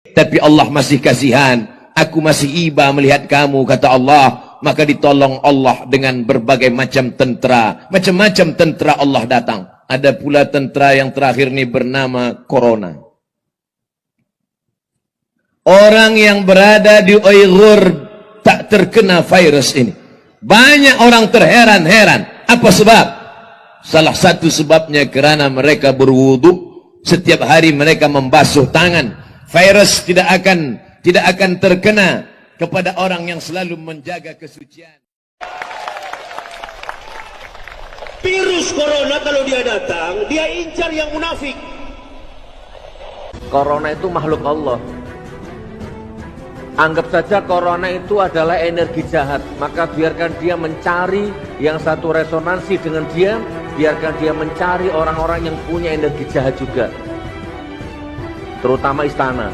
Tapi Allah masih kasihan. Aku masih iba melihat kamu, kata Allah. Maka ditolong Allah dengan berbagai macam tentera. Macam-macam tentera Allah datang. Ada pula tentera yang terakhir ini bernama Corona. Orang yang berada di Uyghur tak terkena virus ini. Banyak orang terheran-heran. Apa sebab? Salah satu sebabnya karena mereka berwudu. Setiap hari mereka membasuh tangan. Virus tidak akan terkena kepada orang yang selalu menjaga kesucian. Virus corona kalau dia datang, dia incar yang munafik. Corona itu makhluk Allah. Anggap saja corona itu adalah energi jahat. Maka biarkan dia mencari yang satu resonansi dengan dia. Biarkan dia mencari orang-orang yang punya energi jahat juga. Terutama istana.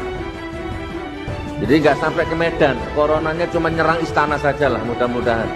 Jadi nggak sampai ke Medan. Coronanya cuma nyerang istana saja lah, mudah-mudahan.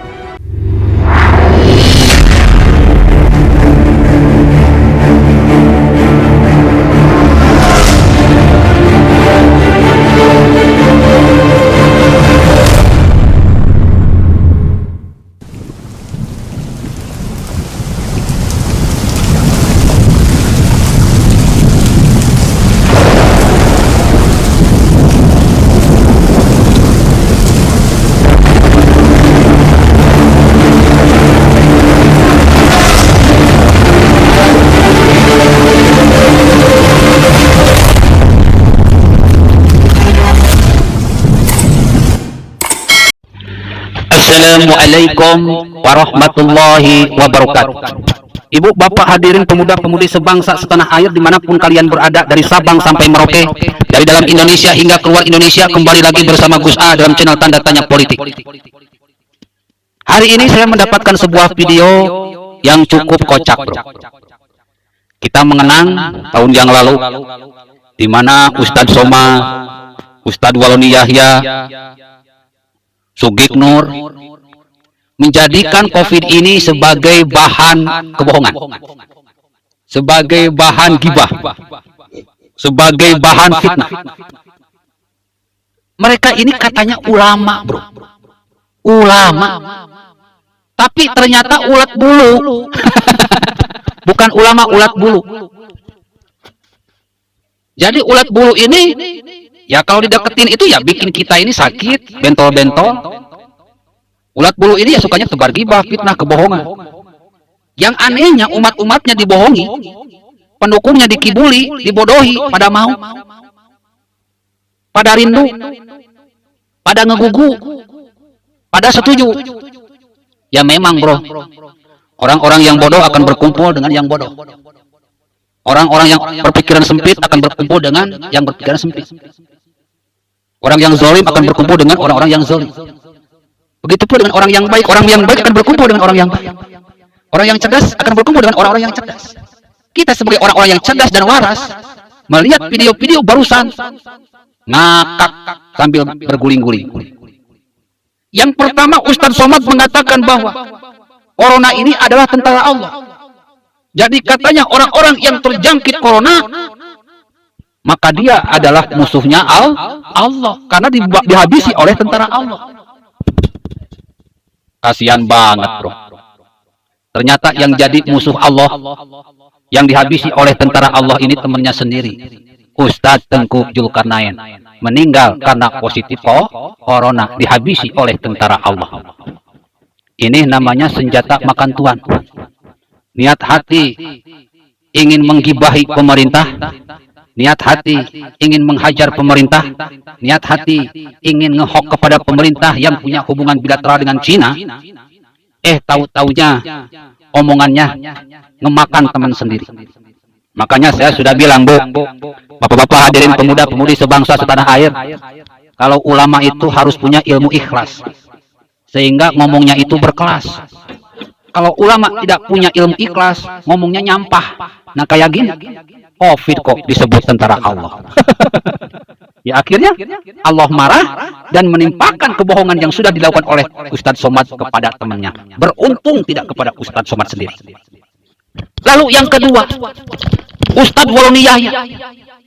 Assalamualaikum warahmatullahi wabarakatuh. Ibu, bapak, hadirin pemuda-pemudi sebangsa setanah air dimanapun kalian berada, dari Sabang sampai Merauke, dari dalam Indonesia hingga keluar Indonesia, kembali lagi bersama Gus A dalam channel Tanda Tanya Politik. Hari ini saya mendapatkan sebuah video yang cukup kocak, bro. Kita mengenang tahun yang lalu di mana Ustadz Soma, Ustadz Waloni Yahya, Sugik Nur menjadikan COVID ini sebagai bahan kebohongan, sebagai bahan gibah, sebagai bahan fitnah. Mereka ini katanya ulama, bro. Ulama. Tapi ternyata ulat bulu. Bukan ulama, ulat bulu. Jadi ulat bulu ini, ya kalau dideketin itu ya bikin kita ini sakit, bentol-bentol. Ulat bulu ini ya sukanya tebar gibah, fitnah, kebohongan. Yang anehnya umat-umatnya dibohongi, pendukungnya dikibuli, dibodohi, pada mau, pada rindu, pada ngegugu, pada setuju. Ya memang, bro, orang-orang yang bodoh akan berkumpul dengan yang bodoh. Orang-orang yang berpikiran sempit akan berkumpul dengan yang berpikiran sempit. Orang yang zalim akan berkumpul dengan orang-orang yang zalim. Begitu pula dengan orang yang baik akan berkumpul dengan orang yang baik. Orang yang cerdas akan berkumpul dengan orang-orang yang cerdas. Kita sebagai orang-orang yang cerdas dan waras, melihat video-video barusan, ngakak sambil berguling-guling. Yang pertama, Ustadz Somad mengatakan bahwa corona ini adalah tentara Allah. Jadi katanya orang-orang yang terjangkit corona, maka dia adalah musuhnya Allah, karena dihabisi oleh tentara Allah. Kasihan banget, bro. Ternyata yang jadi musuh Allah, yang dihabisi oleh tentara Allah ini temannya sendiri. Ustadz Tengku Zulkarnain meninggal karena positif corona, dihabisi oleh tentara Allah. Ini namanya senjata makan tuan. Niat hati ingin menggibahi pemerintah, niat hati ingin menghajar pemerintah, niat hati ingin ngehok kepada pemerintah yang punya hubungan bilateral dengan Cina, tahu-taunya omongannya ngemakan teman sendiri. Makanya saya sudah bilang, Bu, bapak-bapak hadirin pemuda-pemudi sebangsa setanah air, kalau ulama itu harus punya ilmu ikhlas, sehingga ngomongnya itu berkelas. Kalau ulama tidak punya ilmu ikhlas, ngomongnya nyampah. Nah kayak gini, COVID kok disebut tentara Allah. Ya akhirnya Allah marah dan menimpakan kebohongan yang sudah dilakukan oleh Ustadz Somad kepada temannya. Beruntung tidak kepada Ustadz Somad sendiri. Lalu yang kedua, Ustadz Waloni Yahya,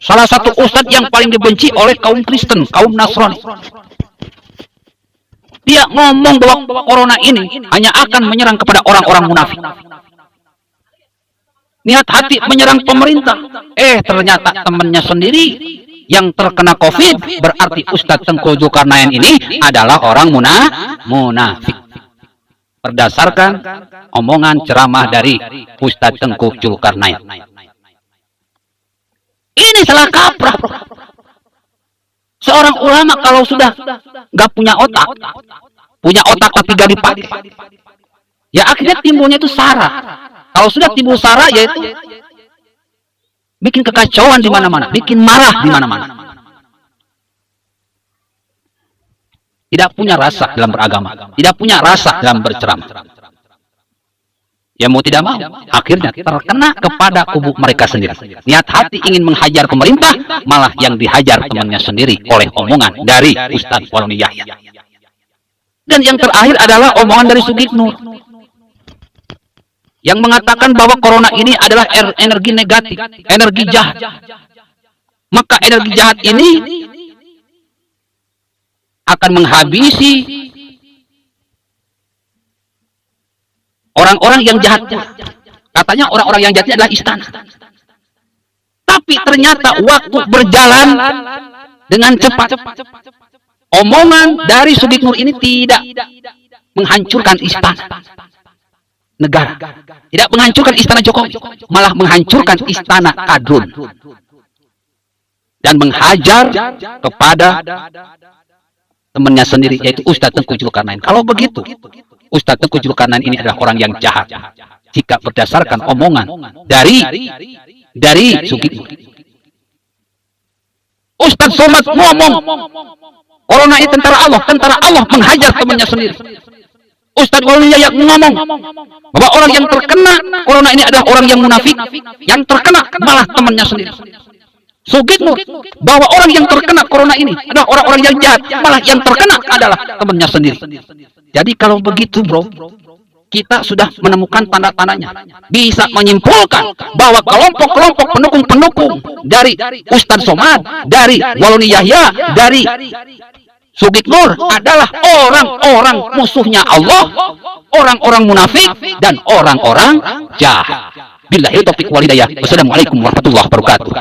salah satu ustadz yang paling dibenci oleh kaum Kristen, kaum Nasrani. Dia ngomong bahwa corona ini hanya akan menyerang kepada orang-orang munafik. Niat hati menyerang pemerintah. Ternyata temannya sendiri yang terkena COVID. Berarti Ustadz Tengku Zulkarnain ini adalah orang munafik. Berdasarkan omongan ceramah dari Ustadz Tengku Zulkarnain. Ini salah kaprah. Seorang ulama kalau sudah nggak punya otak tapi gak dipakai, ya akhirnya timbulnya itu sara. Kalau sudah timbul sara, yaitu bikin kekacauan di mana-mana, bikin marah di mana-mana. Tidak punya rasa dalam beragama, tidak punya rasa dalam berceramah. Ya mau tidak mau, akhirnya terkena kepada kubu mereka sendiri. Niat hati ingin menghajar pemerintah, malah yang dihajar temannya sendiri oleh omongan dari Ustadz Waloni Yahya. Dan yang terakhir adalah omongan dari Sugiknur yang mengatakan bahwa corona ini adalah energi negatif, energi jahat. Maka energi jahat ini akan menghabisi orang-orang yang jahat. Katanya orang-orang yang jahat adalah istana. Tapi ternyata waktu berjalan dengan cepat. Omongan dari Sugiknur ini tidak menghancurkan istana negara. Tidak menghancurkan istana Jokowi. Malah menghancurkan istana Kadrun. Dan menghajar kepada temannya sendiri, yaitu Ustadz Tengku Zulkarnain. Kalau begitu, Ustadz Tengku Zulkarnain ini adalah orang yang jahat. Jika berdasarkan omongan dari Sugiknur. Ustadz Somad ngomong, corona ini tentara Allah menghajar temannya sendiri. Ustadz Waloni Yahya ngomong bahwa orang yang terkena corona ini adalah orang yang munafik, yang terkena malah temannya sendiri. Sugiknur bahwa orang yang terkena corona ini adalah orang-orang yang jahat, malah yang terkena adalah temannya sendiri. Jadi kalau begitu bro, kita sudah menemukan tanda-tandanya, bisa menyimpulkan bahwa kelompok-kelompok pendukung-pendukung dari Ustadz Somad, dari Waloni Yahya, dari Sugiknur adalah orang-orang musuhnya Allah, orang-orang munafik, dan orang-orang jahat. Billahi taufiq wal hidayah. Wassalamualaikum warahmatullahi wabarakatuh.